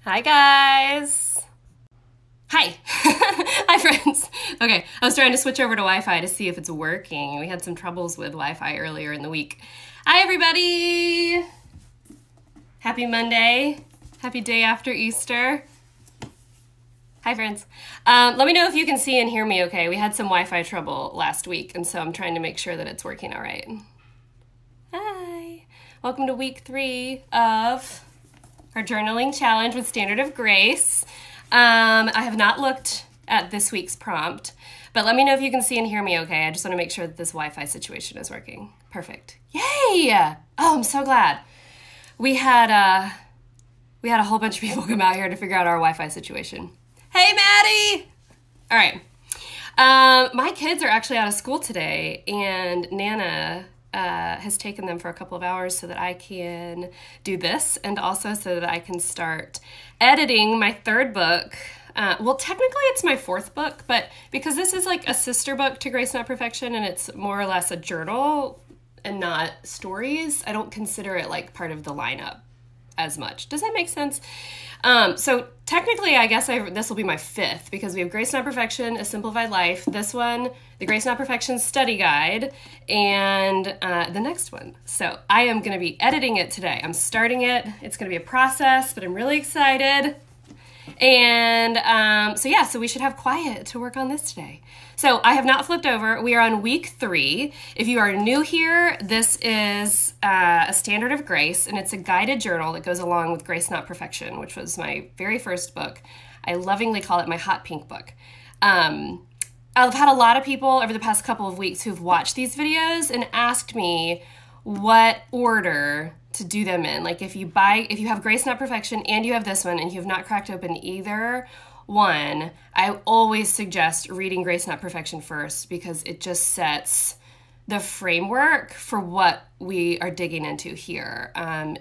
Hi, guys. Hi. Hi, friends. Okay, I was trying to switch over to Wi-Fi to see if it's working. We had some troubles with Wi-Fi earlier in the week. Hi, everybody. Happy Monday. Happy day after Easter. Hi, friends. Let me know if you can see and hear me okay. We had some Wi-Fi trouble last week, and so I'm trying to make sure that it's working all right. Hi. Welcome to week 3 of our journaling challenge with Standard of Grace. I have not looked at this week's prompt, but let me know if you can see and hear me okay. I just want to make sure that this Wi-Fi situation is working. Perfect. Yay! Oh, I'm so glad. We had a whole bunch of people come out here to figure out our Wi-Fi situation. Hey, Maddie! All right. My kids are actually out of school today, and Nana has taken them for a couple of hours so that I can do this, and also so that I can start editing my 3rd book. Well, technically it's my 4th book, but because this is like a sister book to Grace Not Perfection, and it's more or less a journal and not stories, I don't consider it like part of the lineup as much. Does that make sense? So technically, I guess this will be my 5th, because we have Grace Not Perfection, A Simplified Life, this one, the Grace Not Perfection Study Guide, and the next one. So I am going to be editing it today. I'm starting it. It's going to be a process, but I'm really excited. And so we should have quiet to work on this today. So I have not flipped over. We are on week 3. If you are new here, this is a Standard of Grace, and it's a guided journal that goes along with Grace Not Perfection, which was my very first book. I lovingly call it my hot pink book. I've had a lot of people over the past couple of weeks who've watched these videos and asked me what order to do them in. Like if you have Grace Not Perfection and you have this one and you have not cracked open either one, I always suggest reading Grace Not Perfection first, because it just sets the framework for what we are digging into here. And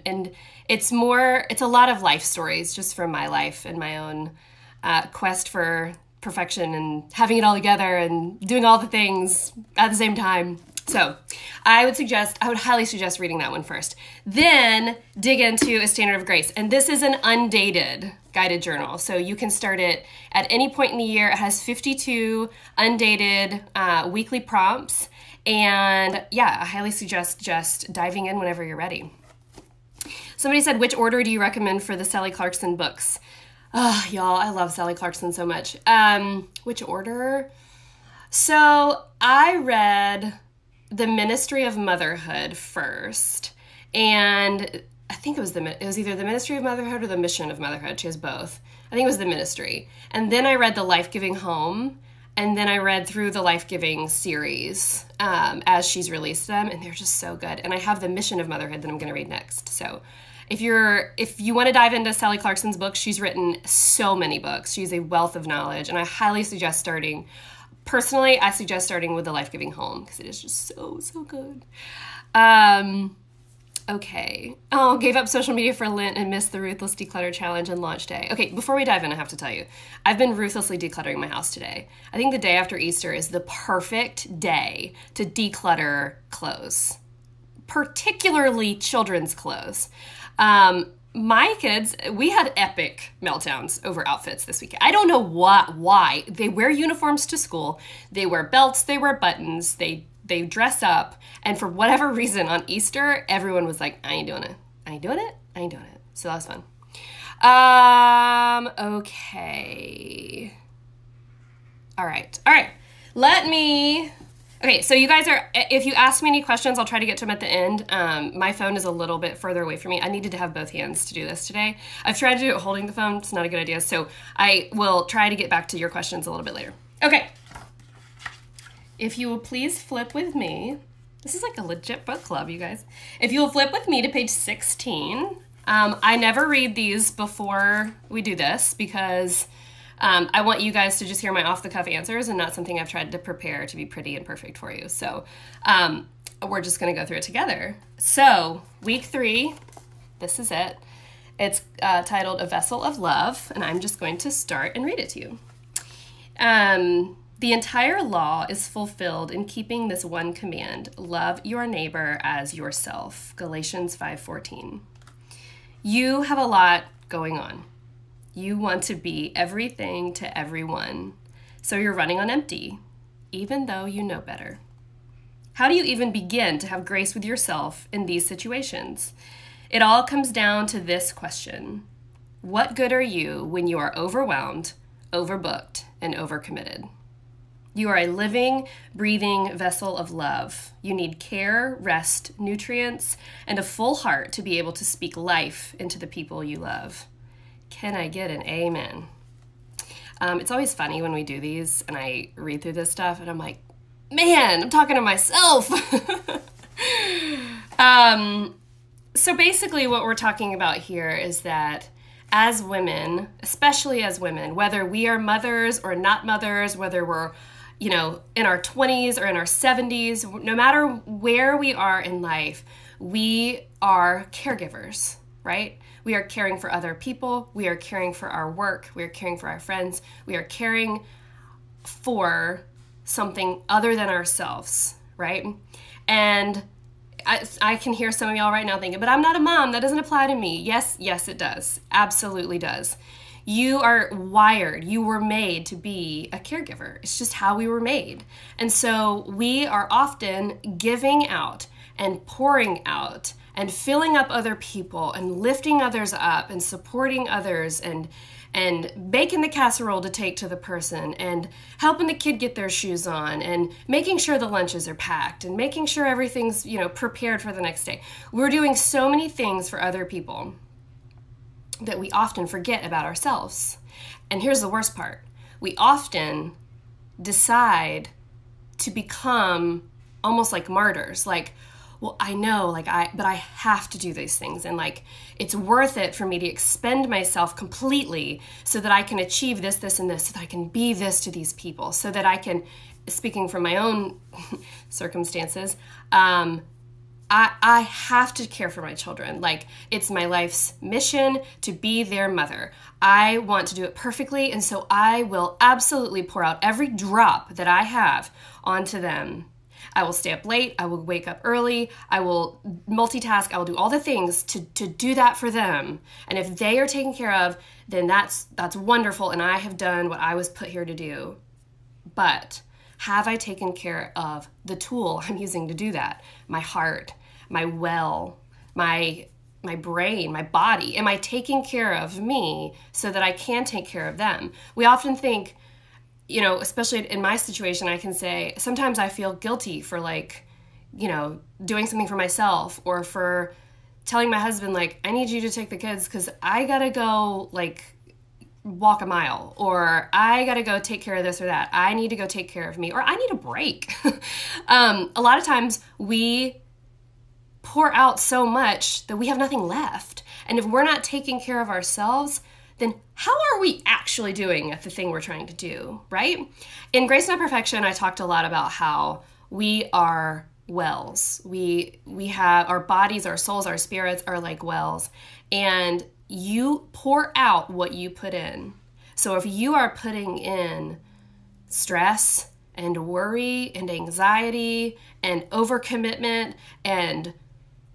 it's a lot of life stories just from my life and my own quest for perfection and having it all together and doing all the things at the same time. So I would highly suggest reading that one first. Then dig into A Standard of Grace. And this is an undated guided journal. So you can start it at any point in the year. It has 52 undated weekly prompts. And yeah, I highly suggest just diving in whenever you're ready. Somebody said, which order do you recommend for the Sally Clarkson books? Oh, y'all, I love Sally Clarkson so much. Which order? So I read The Ministry of Motherhood first, and I think it was either The Ministry of Motherhood or The Mission of Motherhood. She has both. I think it was The Ministry. And then I read The Life-Giving Home, and then I read through the Life-Giving series as she's released them, and they're just so good. And I have The Mission of Motherhood that I'm going to read next. So if you want to dive into Sally Clarkson's books, she's written so many books. She's a wealth of knowledge, and I highly suggest starting. Personally, I suggest starting with The Life-Giving Home, because it is just so, so good. Okay. Oh, gave up social media for Lent and missed the Ruthless Declutter Challenge and launch day. Okay, before we dive in, I have to tell you, I've been ruthlessly decluttering my house today. I think the day after Easter is the perfect day to declutter clothes, particularly children's clothes. My kids, we had epic meltdowns over outfits this weekend. I don't know why. They wear uniforms to school. They wear belts. They wear buttons. They dress up. And for whatever reason on Easter, everyone was like, I ain't doing it. I ain't doing it. I ain't doing it. So that was fun. Okay. All right. Okay, so you guys if you ask me any questions, I'll try to get to them at the end. My phone is a little bit further away from me. I needed to have both hands to do this today. I've tried to do it holding the phone. It's not a good idea. So I will try to get back to your questions a little bit later. Okay. If you will please flip with me. This is like a legit book club, you guys. If you will flip with me to page 16. I never read these before we do this, because I want you guys to just hear my off-the-cuff answers and not something I've tried to prepare to be pretty and perfect for you. So we're just going to go through it together. So week 3, this is it. It's titled A Vessel of Love, and I'm just going to start and read it to you. The entire law is fulfilled in keeping this one command: love your neighbor as yourself. Galatians 5:14. You have a lot going on. You want to be everything to everyone. So you're running on empty, even though you know better. How do you even begin to have grace with yourself in these situations? It all comes down to this question. What good are you when you are overwhelmed, overbooked, and overcommitted? You are a living, breathing vessel of love. You need care, rest, nutrients, and a full heart to be able to speak life into the people you love. Can I get an amen? It's always funny when we do these and I read through this stuff and I'm like, man, I'm talking to myself. So basically what we're talking about here is that as women, especially as women, whether we are mothers or not mothers, whether we're, in our 20s or in our 70s, no matter where we are in life, we are caregivers, right? We are caring for other people. We are caring for our work. We are caring for our friends. We are caring for something other than ourselves, right? And I can hear some of y'all right now thinking, but I'm not a mom. That doesn't apply to me. Yes, it does. Absolutely does. You are wired. You were made to be a caregiver. It's just how we were made. And so we are often giving out and pouring out and filling up other people and lifting others up and supporting others and baking the casserole to take to the person and helping the kid get their shoes on and making sure the lunches are packed and making sure everything's, prepared for the next day. We're doing so many things for other people that we often forget about ourselves. And here's the worst part. We often decide to become almost like martyrs, like, well, I know, but I have to do these things. And it's worth it for me to expend myself completely so that I can achieve this, this, and this, so that I can be this to these people, so that I can, speaking from my own circumstances, I have to care for my children. It's my life's mission to be their mother. I want to do it perfectly, and so I will absolutely pour out every drop that I have onto them. I will stay up late, I will wake up early, I will multitask, I will do all the things to do that for them. And if they are taken care of, then that's wonderful, and I have done what I was put here to do. But have I taken care of the tool I'm using to do that? My heart, my my brain, my body. Am I taking care of me so that I can take care of them? We often think, especially in my situation, I can say, sometimes I feel guilty for doing something for myself, or for telling my husband, I need you to take the kids because I gotta go, walk a mile, or I gotta go take care of this or that. I need to go take care of me, or I need a break. A lot of times we pour out so much that we have nothing left. And if we're not taking care of ourselves, then how are we actually doing at the thing we're trying to do, right? In Grace Not Perfection, I talked a lot about how we are wells. We have our bodies, our souls, our spirits are like wells, and you pour out what you put in. So if you are putting in stress and worry and anxiety and overcommitment and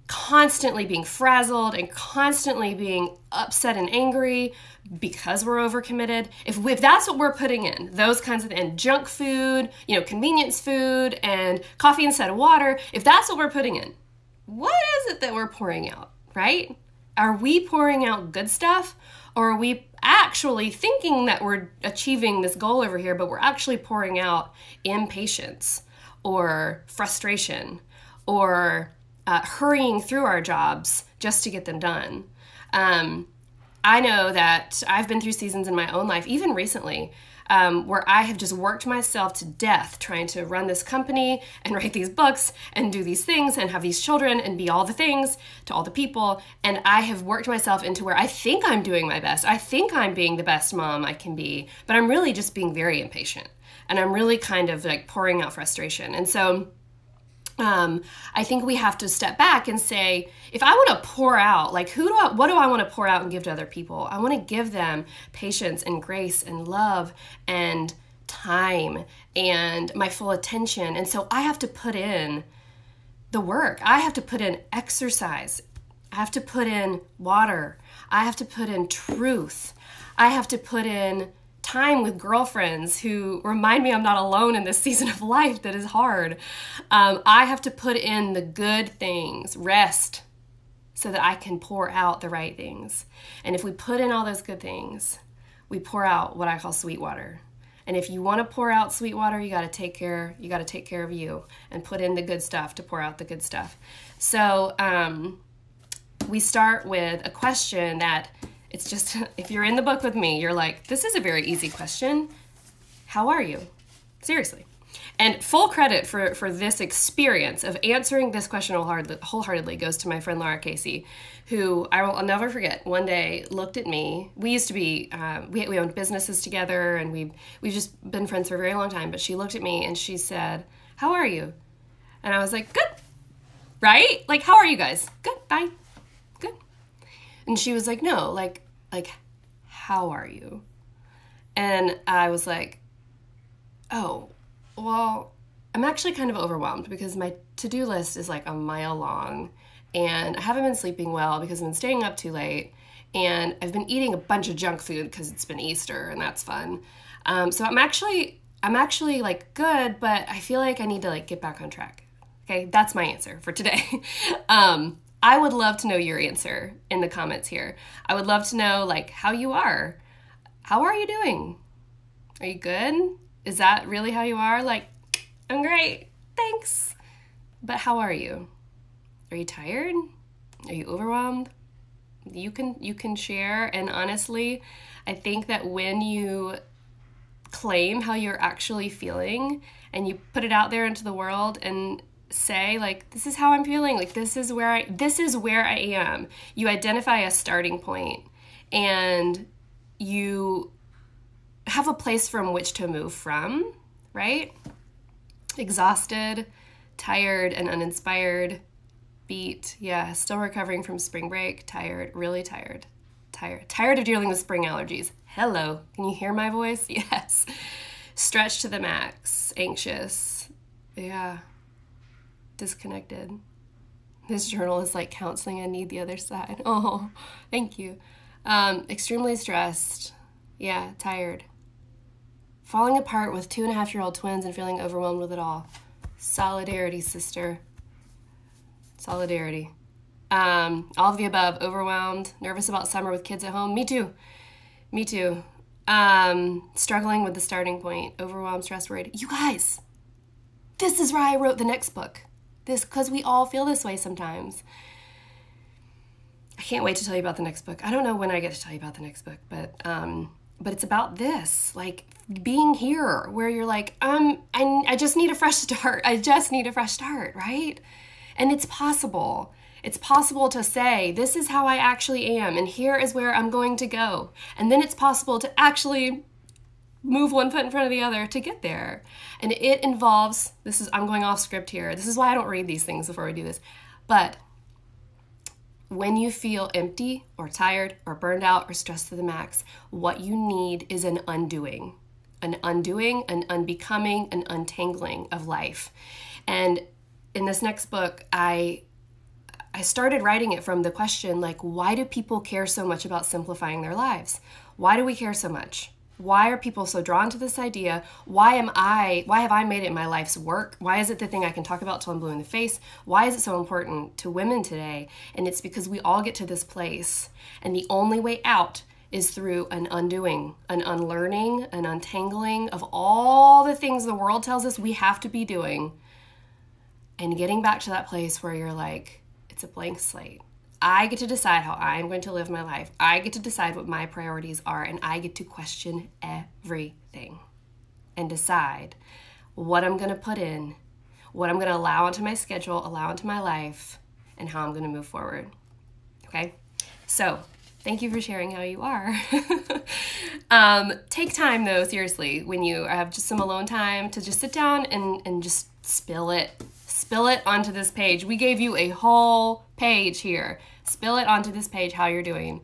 constantly being frazzled and constantly being upset and angry because we're overcommitted, if that's what we're putting in, those kinds of, and junk food, convenience food and coffee instead of water, if that's what we're putting in, what is it that we're pouring out, right? Are we pouring out good stuff, or are we actually thinking that we're achieving this goal over here, but we're actually pouring out impatience or frustration or hurrying through our jobs just to get them done? I know that I've been through seasons in my own life, even recently, where I have just worked myself to death trying to run this company and write these books and do these things and have these children and be all the things to all the people. And I have worked myself into where I think I'm doing my best. I think I'm being the best mom I can be, but I'm really just being very impatient. And I'm really kind of pouring out frustration. And so I think we have to step back and say, if I want to pour out, what do I want to pour out and give to other people? I want to give them patience and grace and love and time and my full attention. And so I have to put in the work. I have to put in exercise. I have to put in water. I have to put in truth. I have to put in time with girlfriends who remind me I'm not alone in this season of life that is hard. I have to put in the good things, rest, so that I can pour out the right things. And if we put in all those good things, we pour out what I call sweet water. And if you want to pour out sweet water, you got to take care of you and put in the good stuff to pour out the good stuff. So we start with a question that it's just, if you're in the book with me, you're like, this is a very easy question. How are you? Seriously. And full credit for this experience of answering this question wholeheartedly goes to my friend Laura Casey, who I'll never forget, one day looked at me. We used to be, we owned businesses together, and we've just been friends for a very long time, but she looked at me and she said, how are you? And I was like, good, right? Like, how are you guys? Good, bye, good. And she was like, no, like, how are you? And I was like, oh, well, I'm actually kind of overwhelmed because my to-do list is like a mile long, and I haven't been sleeping well because I've been staying up too late, and I've been eating a bunch of junk food because it's been Easter, and that's fun. So I'm actually like good, but I feel like I need to like get back on track. Okay, that's my answer for today. I would love to know your answer in the comments here. I would love to know like how you are. How are you doing? Are you good? Is that really how you are? Like, I'm great, thanks. But how are you? Are you tired? Are you overwhelmed? You can share, and honestly, I think that when you claim how you're actually feeling and you put it out there into the world and say like, this is how I'm feeling, like this is where I am. You identify a starting point, and you have a place from which to move from, right? Exhausted, tired, and uninspired. Beat, yeah, still recovering from spring break, tired, really tired. Tired of dealing with spring allergies. Hello, can you hear my voice? Yes. Stretched to the max, anxious, yeah. Disconnected. This journal is like counseling I need the other side. Oh, thank you. Extremely stressed. Yeah, tired. Falling apart with 2.5-year-old twins and feeling overwhelmed with it all. Solidarity, sister. Solidarity. All of the above. Overwhelmed. Nervous about summer with kids at home. Me too. Me too. Struggling with the starting point. Overwhelmed, stressed, worried. You guys, this is why I wrote the next book. This, because we all feel this way sometimes. I can't wait to tell you about the next book. I don't know when I get to tell you about the next book, but it's about this, like being here where you're like, I just need a fresh start. I just need a fresh start, right? And it's possible. It's possible to say, this is how I actually am, and here is where I'm going to go. And then it's possible to actually move one foot in front of the other to get there. And it involves, I'm going off script here. This is why I don't read these things before we do this. But when you feel empty or tired or burned out or stressed to the max, what you need is an undoing, an unbecoming, an untangling of life. And in this next book, I started writing it from the question, like, why do people care so much about simplifying their lives? Why do we care so much? Why are people so drawn to this idea? Why have I made it my life's work? Why is it the thing I can talk about till I'm blue in the face? Why is it so important to women today? And it's because we all get to this place, and the only way out is through an undoing, an unlearning, an untangling of all the things the world tells us we have to be doing, and getting back to that place where you're like, it's a blank slate. I get to decide how I'm going to live my life. I get to decide what my priorities are, and I get to question everything and decide what I'm going to put in, what I'm going to allow into my schedule, allow into my life, and how I'm going to move forward. Okay? So, thank you for sharing how you are. Take time, though, seriously, when you have just some alone time to just sit down and just spill it onto this page. We gave you a whole page here. Spill it onto this page how you're doing.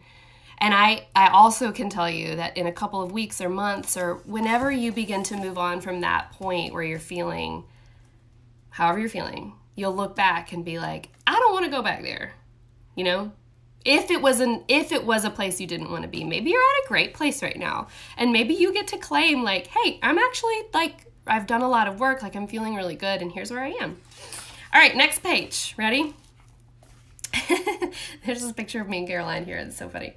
And I also can tell you that in a couple of weeks or months or whenever you begin to move on from that point where you're feeling however you're feeling, you'll look back and be like, I don't want to go back there. You know? If it was a place you didn't want to be, maybe you're at a great place right now. And maybe you get to claim like, hey, I'm actually like, I've done a lot of work, like I'm feeling really good, and here's where I am. All right, next page. Ready? There's this picture of me and Caroline here. It's so funny.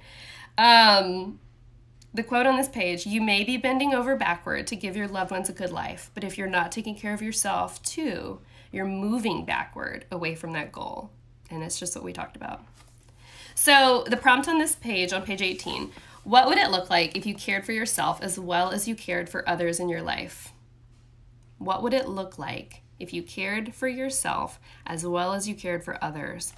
The quote on this page, you may be bending over backward to give your loved ones a good life, but if you're not taking care of yourself too, you're moving backward away from that goal. And it's just what we talked about. So the prompt on this page, on page 18, what would it look like if you cared for yourself as well as you cared for others in your life? What would it look like if you cared for yourself as well as you cared for others?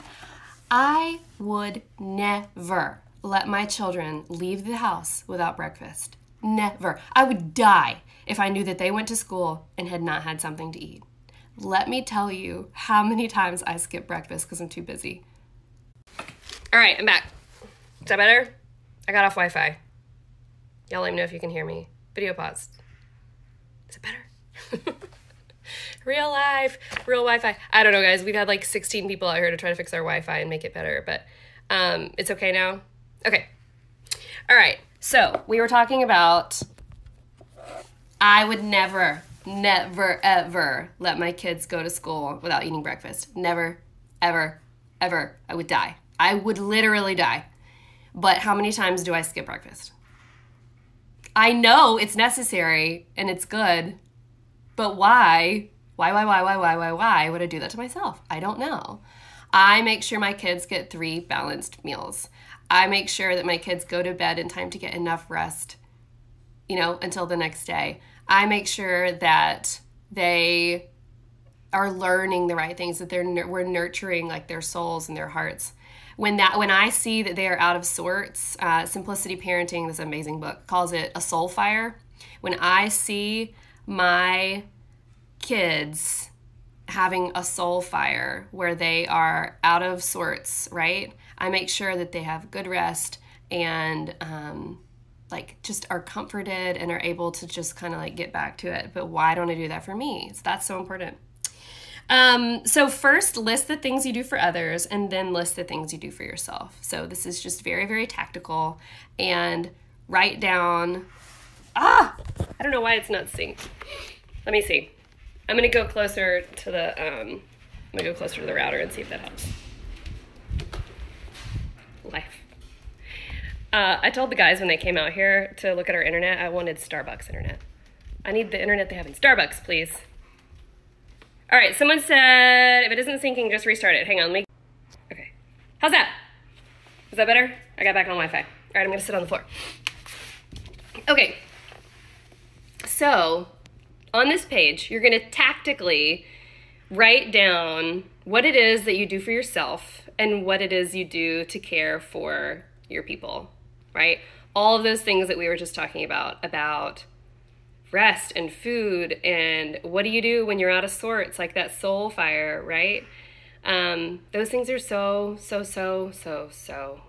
I would never let my children leave the house without breakfast. Never. I would die if I knew that they went to school and had not had something to eat. Let me tell you how many times I skip breakfast because I'm too busy. All right, I'm back. Is that better? I got off Wi-Fi. Y'all let me know if you can hear me. Video paused. Is it better? Real life, real Wi-Fi. I don't know, guys. We've had like 16 people out here to try to fix our Wi-Fi and make it better, but it's okay now? Okay. All right. So we were talking about I would never, ever let my kids go to school without eating breakfast. Never, ever, ever. I would die. I would literally die. But how many times do I skip breakfast? I know it's necessary and it's good, but why? Why would I do that to myself? I don't know. I make sure my kids get 3 balanced meals. I make sure that my kids go to bed in time to get enough rest, until the next day. I make sure that they are learning the right things, that we're nurturing like their souls and their hearts. When I see that they are out of sorts, Simplicity Parenting, this amazing book, calls it a soul fire. When I see my kids having a soul fire where they are out of sorts, right? I make sure that they have good rest and just are comforted and are able to just kind of like get back to it. But why don't I do that for me? So that's so important. So first, list the things you do for others and then list the things you do for yourself. So this is just very, very tactical, and write down, I don't know why it's not synced. Let me see. I'm going to go closer to the router and see if that helps. Life. I told the guys when they came out here to look at our internet, I wanted Starbucks internet. I need the internet they have in Starbucks, please. All right, someone said, if it isn't syncing, just restart it. Hang on, okay. How's that? Is that better? I got back on Wi-Fi. All right, I'm gonna sit on the floor. Okay, so on this page, you're gonna tactically write down what it is that you do for yourself and what it is you do to care for your people, right? All of those things that we were just talking about rest and food, and what do you do when you're out of sorts, like that soul fire, right? Those things are so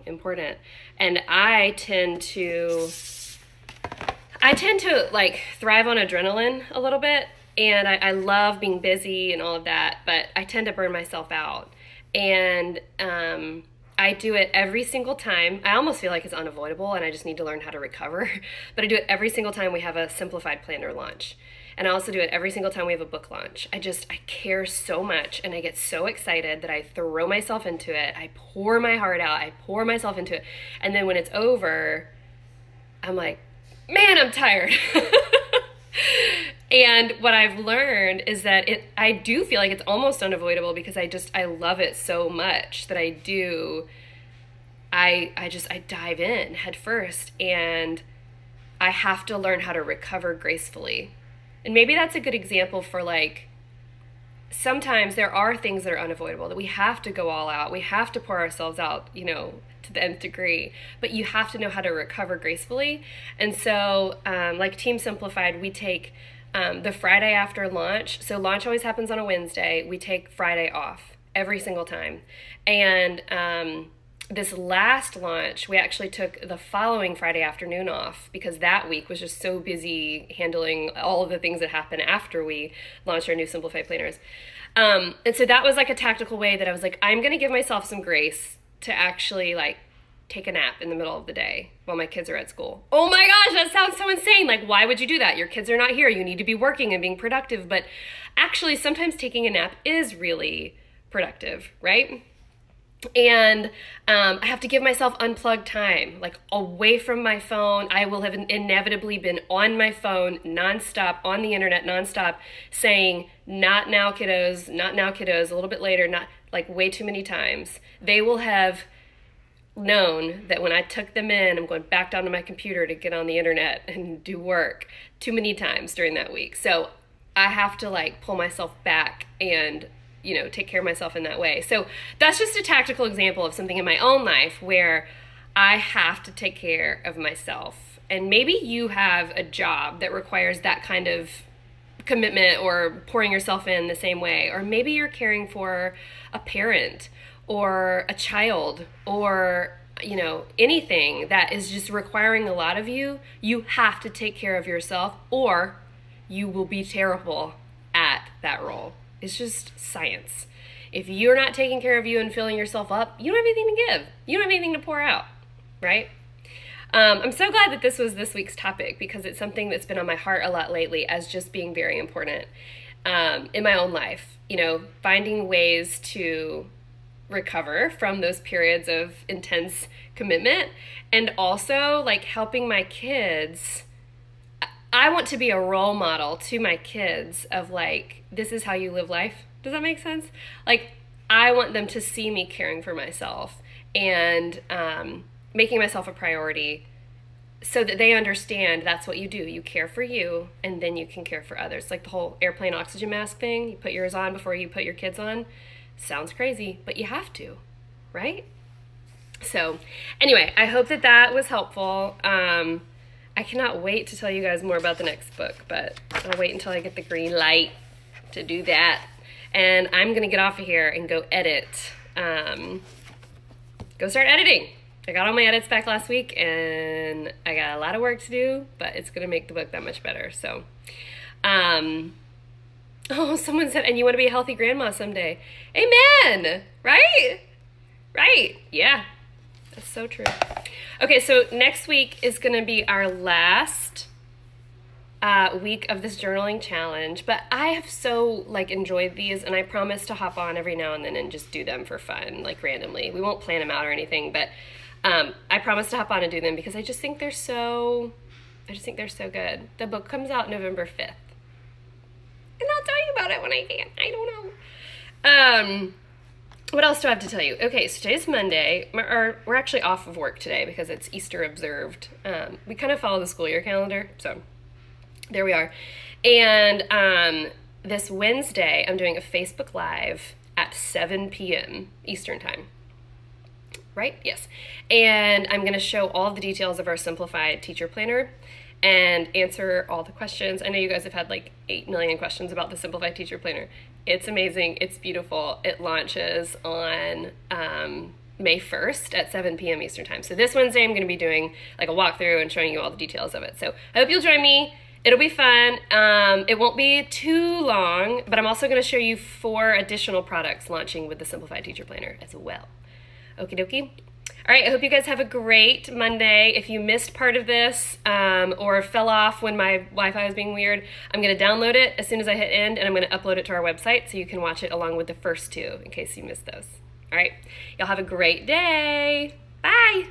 important. And I tend to like thrive on adrenaline a little bit, and I love being busy and all of that, but I tend to burn myself out. And I do it every single time. I almost feel like it's unavoidable and I just need to learn how to recover, but I do it every single time we have a Simplified planner launch. And I also do it every single time we have a book launch. I care so much, and I get so excited that I throw myself into it. I pour my heart out, I pour myself into it. And then when it's over, I'm like, man, I'm tired. And what I've learned is that I do feel like it's almost unavoidable because I love it so much that I dive in head first, and I have to learn how to recover gracefully. And maybe that's a good example for like, sometimes there are things that are unavoidable, that we have to go all out. We have to pour ourselves out, to the nth degree, but you have to know how to recover gracefully. And so like Team Simplified, we take the Friday after launch. So launch always happens on a Wednesday. We take Friday off every single time. And this last launch, we actually took the following Friday afternoon off because that week was just so busy handling all of the things that happened after we launched our new Simplified planners. And so that was like a tactical way that I was like, I'm going to give myself some grace to actually like take a nap in the middle of the day while my kids are at school. Oh my gosh, that sounds so insane. Like, why would you do that? Your kids are not here. You need to be working and being productive. But actually, sometimes taking a nap is really productive, right? And I have to give myself unplugged time, like away from my phone. I will have inevitably been on my phone nonstop, on the internet nonstop, saying, not now, kiddos, not now, kiddos, a little bit later, not like way too many times. They will have known that when I took them in, I'm going back down to my computer to get on the internet and do work too many times during that week. So I have to like pull myself back and, you know, take care of myself in that way. So that's just a tactical example of something in my own life where I have to take care of myself. And maybe you have a job that requires that kind of commitment or pouring yourself in the same way. Or maybe you're caring for a parent or a child or, you know, anything that is just requiring a lot of you. You have to take care of yourself or you will be terrible at that role. It's just science. If you're not taking care of you and filling yourself up, you don't have anything to give. You don't have anything to pour out, right? I'm so glad that this was this week's topic because it's something that's been on my heart a lot lately as just being very important in my own life. You know, finding ways to recover from those periods of intense commitment and also like helping my kids. I want to be a role model to my kids of like, this is how you live life. Does that make sense? Like, I want them to see me caring for myself and making myself a priority so that they understand that's what you do. You care for you and then you can care for others. Like the whole airplane oxygen mask thing, you put yours on before you put your kids on. Sounds crazy, but you have to, right? So anyway, I hope that that was helpful. I cannot wait to tell you guys more about the next book, but I'll wait until I get the green light to do that. And I'm gonna get off of here and go edit. Go start editing. I got all my edits back last week and I got a lot of work to do, but it's gonna make the book that much better. So, oh, someone said, and you wanna be a healthy grandma someday. Amen, right? Right, yeah, that's so true. Okay, so next week is gonna be our last week of this journaling challenge, but I have so like enjoyed these and I promise to hop on every now and then and just do them for fun, like randomly. We won't plan them out or anything, but I promise to hop on and do them because I just think they're so good. The book comes out November 5th. And I'll tell you about it when I can. I don't know. What else do I have to tell you? Okay, so today's Monday. We're actually off of work today because it's Easter observed. We kind of follow the school year calendar, so there we are. And this Wednesday, I'm doing a Facebook Live at 7 p.m. Eastern Time. Right? Yes. And I'm going to show all the details of our Simplified teacher planner and answer all the questions. I know you guys have had like 8 million questions about the Simplified teacher planner. It's amazing. It's beautiful. It launches on May 1st at 7 p.m. Eastern Time. So this Wednesday, I'm going to be doing like a walkthrough and showing you all the details of it. So I hope you'll join me. It'll be fun. It won't be too long, but I'm also going to show you 4 additional products launching with the Simplified teacher planner as well. Okie dokie. All right, I hope you guys have a great Monday. If you missed part of this or fell off when my Wi-Fi was being weird, I'm going to download it as soon as I hit end, and I'm going to upload it to our website so you can watch it along with the first 2 in case you missed those. All right, y'all have a great day. Bye.